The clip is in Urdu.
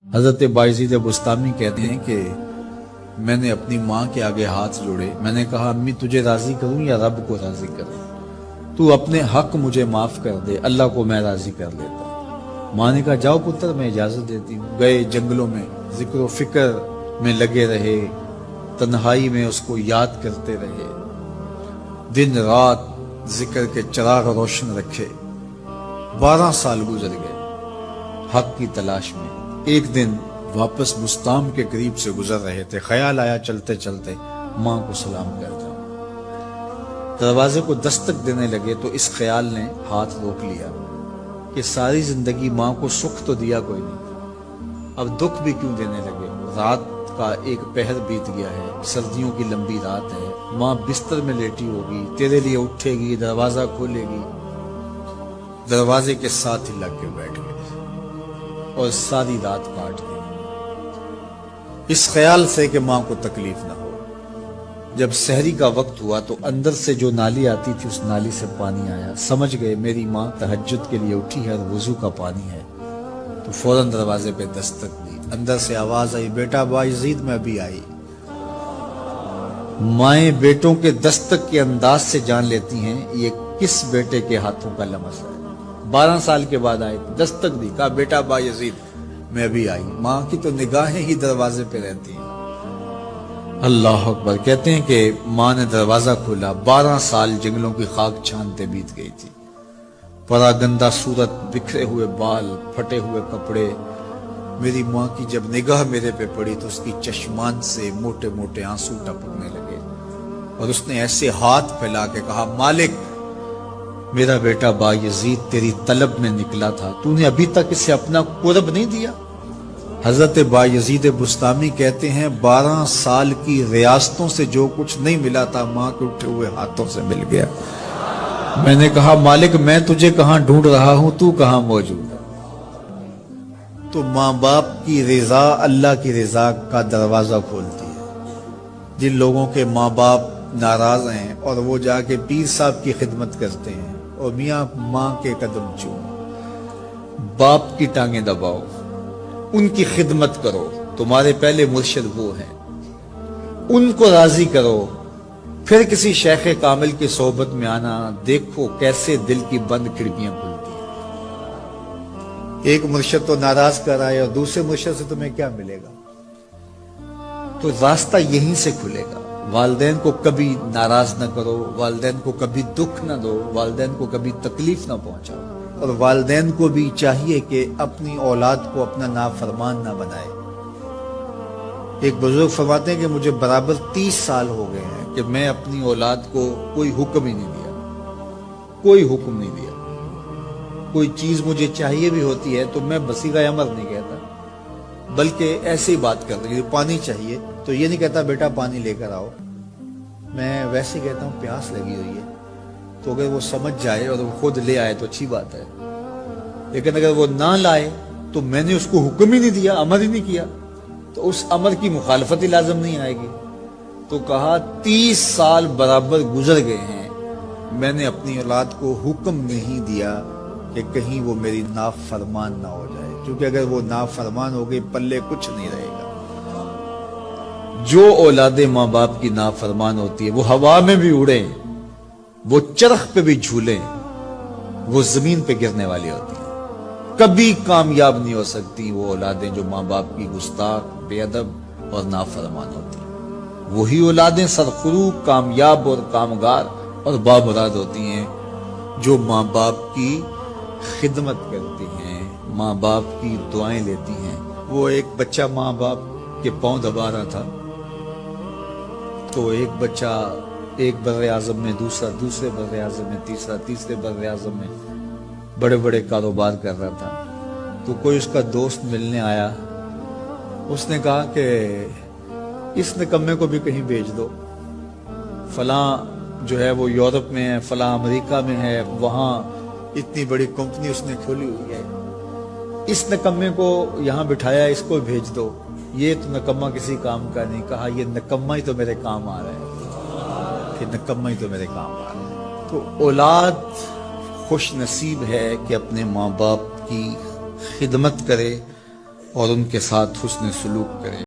حضرت باعزید بستامی کہتے ہیں کہ میں نے اپنی ماں کے آگے ہاتھ جوڑے، میں نے کہا امی تجھے راضی کروں یا رب کو راضی کروں؟ تو اپنے حق مجھے معاف کر دے، اللہ کو میں راضی کر لیتا ہوں۔ ماں نے کہا جاؤ پتر میں اجازت دیتی ہوں۔ گئے جنگلوں میں ذکر و فکر میں لگے رہے، تنہائی میں اس کو یاد کرتے رہے، دن رات ذکر کے چراغ روشن رکھے۔ 12 سال گزر گئے حق کی تلاش میں۔ ایک دن واپس بستام کے قریب سے گزر رہے تھے، خیال آیا چلتے چلتے ماں کو سلام کر جاؤں۔ دروازے کو دستک دینے لگے تو اس خیال نے ہاتھ روک لیا کہ ساری زندگی ماں کو سکھ تو دیا کوئی نہیں، اب دکھ بھی کیوں دینے لگے؟ رات کا ایک پہر بیت گیا ہے، سردیوں کی لمبی رات ہے، ماں بستر میں لیٹی ہوگی، تیرے لیے اٹھے گی، دروازہ کھولے گی۔ دروازے کے ساتھ ہی لگ کے بیٹھ گئے اور ساری رات کاٹ گئی اس خیال سے کہ ماں کو تکلیف نہ ہو۔ جب سحری کا وقت ہوا تو اندر سے جو نالی آتی تھی اس نالی سے پانی آیا، سمجھ گئے میری ماں تہجد کے لیے اٹھی ہے اور وضو کا پانی ہے، تو فوراً دروازے پہ دستک دی۔ اندر سے آواز آئی بیٹا باعزید میں ابھی آئی۔ مائیں بیٹوں کے دستک کے انداز سے جان لیتی ہیں یہ کس بیٹے کے ہاتھوں کا لمس ہے۔ 12 سال کے بعد آئے، دستک دی، کہا بیٹا باعزید میں ابھی آئی۔ ماں کی تو نگاہیں ہی دروازے پہ رہتی ہیں۔ اللہ اکبر۔ کہتے ہیں کہ ماں نے دروازہ کھولا، 12 سال جنگلوں کی خاک چھانتے بیت گئی تھی۔ پراگندہ صورت، بکھرے ہوئے بال، پھٹے ہوئے کپڑے۔ میری ماں کی جب نگاہ میرے پہ پڑی تو اس کی چشمان سے موٹے موٹے آنسو ٹپکنے لگے اور اس نے ایسے ہاتھ پھیلا کے کہا مالک میرا بیٹا باعزید تیری طلب میں نکلا تھا، تو نے ابھی تک اسے اپنا قرب نہیں دیا؟ حضرت باعزید بستامی کہتے ہیں 12 سال کی ریاستوں سے جو کچھ نہیں ملا تھا ماں کے اٹھے ہوئے ہاتھوں سے مل گیا۔ میں نے کہا مالک میں تجھے کہاں ڈھونڈ رہا ہوں، تو کہاں موجود ہے؟ تو ماں باپ کی رضا اللہ کی رضا کا دروازہ کھولتی ہے۔ جن لوگوں کے ماں باپ ناراض ہیں اور وہ جا کے پیر صاحب کی خدمت کرتے ہیں اور میاں ماں کے قدم چومو، باپ کی ٹانگیں دباؤ، ان کی خدمت کرو، تمہارے پہلے مرشد وہ ہیں، ان کو راضی کرو، پھر کسی شیخ کامل کی صحبت میں آنا، دیکھو کیسے دل کی بند کھڑکیاں کھلتی ہیں۔ ایک مرشد تو ناراض کر آئے اور دوسرے مرشد سے تمہیں کیا ملے گا؟ تو راستہ یہیں سے کھلے گا۔ والدین کو کبھی ناراض نہ کرو، والدین کو کبھی دکھ نہ دو، والدین کو کبھی تکلیف نہ پہنچاؤ، اور والدین کو بھی چاہیے کہ اپنی اولاد کو اپنا نافرمان نہ بنائے۔ ایک بزرگ فرماتے ہیں کہ مجھے برابر 30 سال ہو گئے ہیں کہ میں اپنی اولاد کو کوئی حکم ہی نہیں دیا، کوئی حکم نہیں دیا۔ کوئی چیز مجھے چاہیے بھی ہوتی ہے تو میں بصیغہ امر نہیں کہتا، بلکہ ایسے ہی بات کرتا ہوں۔ پانی چاہیے تو یہ نہیں کہتا بیٹا پانی لے کر آؤ، میں ویسے کہتا ہوں پیاس لگی ہوئی ہے، تو اگر وہ سمجھ جائے اور وہ خود لے آئے تو اچھی بات ہے، لیکن اگر وہ نہ لائے تو میں نے اس کو حکم ہی نہیں دیا، امر ہی نہیں کیا، تو اس امر کی مخالفت ہی لازم نہیں آئے گی۔ تو کہا 30 سال برابر گزر گئے ہیں، میں نے اپنی اولاد کو حکم نہیں دیا کہ کہیں وہ میری نافرمان نہ ہو جائے، کیونکہ اگر وہ نافرمان ہو گئی پلے کچھ نہیں رہے گا۔ جو اولادیں ماں باپ کی نافرمان ہوتی ہے وہ ہوا میں بھی اڑیں، وہ چرخ پہ بھی جھولیں، وہ زمین پہ گرنے والی ہوتی ہیں، کبھی کامیاب نہیں ہو سکتی وہ اولادیں جو ماں باپ کی گستاخ، بے ادب اور نافرمان ہوتی ہیں۔ وہی اولادیں سرخرو، کامیاب اور کامگار اور بامراد ہوتی ہیں جو ماں باپ کی خدمت کرتی ہیں، ماں باپ کی دعائیں لیتی ہیں۔ وہ ایک بچہ ماں باپ کے پاؤں دبا رہا تھا تو ایک بچہ ایک بر اعظم میں، دوسرے بر اعظم میں، تیسرے بر اعظم میں بڑے بڑے کاروبار کر رہا تھا۔ تو کوئی اس کا دوست ملنے آیا، اس نے کہا کہ اس نکمے کو بھی کہیں بھیج دو، فلاں جو ہے وہ یورپ میں ہے، فلاں امریکہ میں ہے، وہاں اتنی بڑی کمپنی اس نے کھولی ہوئی ہے، اس نکمے کو یہاں بٹھایا، اس کو بھیج دو، یہ تو نکمہ کسی کام کا نہیں۔ کہا یہ نکمہ ہی تو میرے کام آ رہا ہے، کہ نکمہ ہی تو میرے کام آ رہا ہے۔ تو اولاد خوش نصیب ہے کہ اپنے ماں باپ کی خدمت کرے، اور ان کے ساتھ حسن سلوک کریں۔